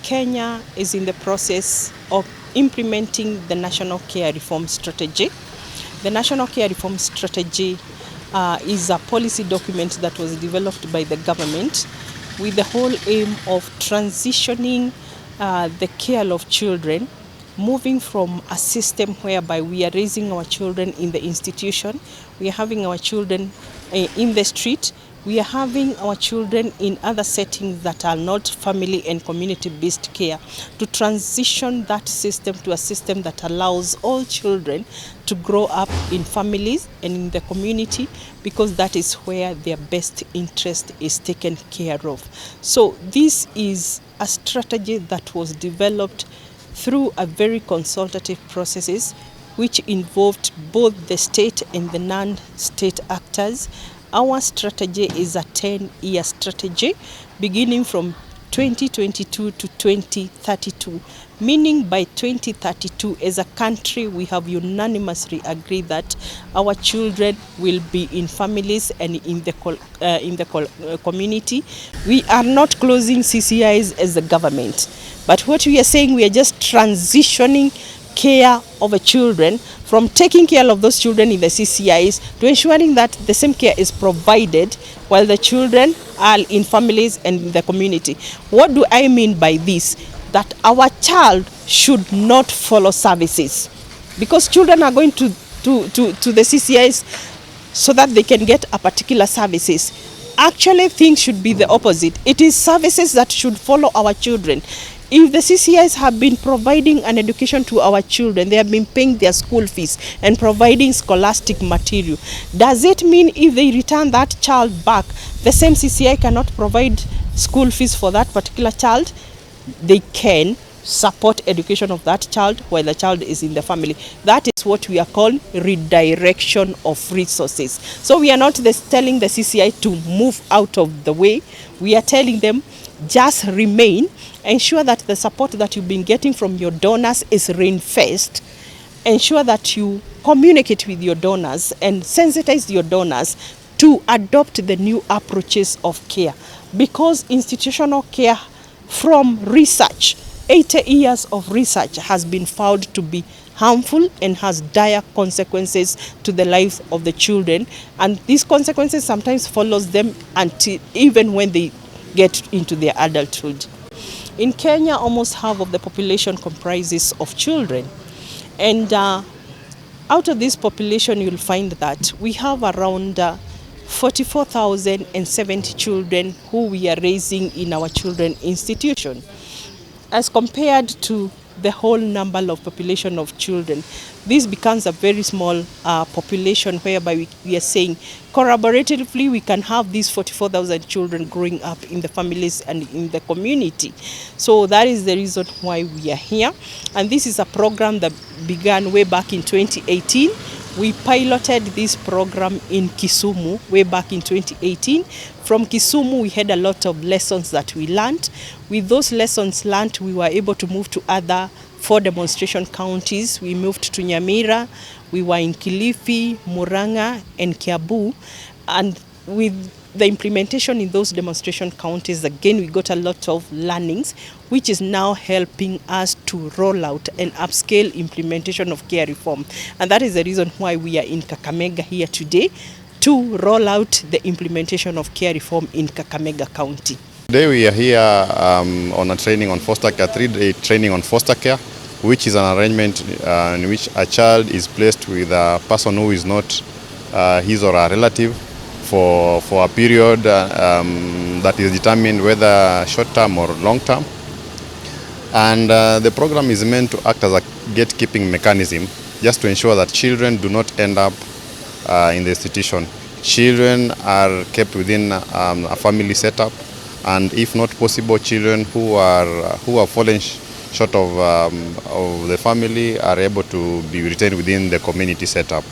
Kenya is in the process of implementing the National Care Reform Strategy. The National Care Reform Strategy is a policy document that was developed by the government with the whole aim of transitioning the care of children, moving from a system whereby we are raising our children in the institution, we are having our children in the street, we are having our children in other settings that are not family and community-based care, to transition that system to a system that allows all children to grow up in families and in the community, because that is where their best interest is taken care of. So this is a strategy that was developed through a very consultative processes which involved both the state and the non-state actors. Our strategy is a 10-year strategy beginning from 2022 to 2032, meaning by 2032 as a country we have unanimously agreed that our children will be in families and in the community. We are not closing CCIs as a government, but what we are saying, we are just transitioning care of the children from taking care of those children in the CCIs to ensuring that the same care is provided while the children are in families and in the community. What do I mean by this? That our child should not follow services, because children are going to the CCIs so that they can get a particular services. Actually, things should be the opposite. It is services that should follow our children. If the CCIs have been providing an education to our children, they have been paying their school fees and providing scholastic material, does it mean if they return that child back, the same CCI cannot provide school fees for that particular child? They can support education of that child while the child is in the family. That is what we are calling redirection of resources. So we are not telling the CCI to move out of the way. We are telling them just remain, ensure that the support that you've been getting from your donors is reinforced, ensure that you communicate with your donors and sensitize your donors to adopt the new approaches of care. Because institutional care, from research, 80 years of research has been found to be harmful and has dire consequences to the lives of the children, and these consequences sometimes follows them until even when they get into their adulthood. In Kenya, almost half of the population comprises of children, and out of this population you'll find that we have around 44,070 children who we are raising in our children institution, as compared to the whole number of population of children. This becomes a very small population, whereby we are saying collaboratively we can have these 44,000 children growing up in the families and in the community. So that is the reason why we are here, and this is a program that began way back in 2018. We piloted this program in Kisumu way back in 2018. From Kisumu, we had a lot of lessons that we learned. With those lessons learned, we were able to move to other 4 demonstration counties. We moved to Nyamira, we were in Kilifi, Murang'a, and Kiambu. And with the implementation in those demonstration counties, again, we got a lot of learnings, which is now helping us to roll out and upscale implementation of care reform. And that is the reason why we are in Kakamega here today, to roll out the implementation of care reform in Kakamega County. Today we are here on a training on foster care, 3-day training on foster care, which is an arrangement in which a child is placed with a person who is not his or her relative for a period that is determined whether short-term or long-term. And the program is meant to act as a gatekeeping mechanism, just to ensure that children do not end up in the institution. Children are kept within a family setup, and if not possible, children who are fallen short of the family are able to be retained within the community setup.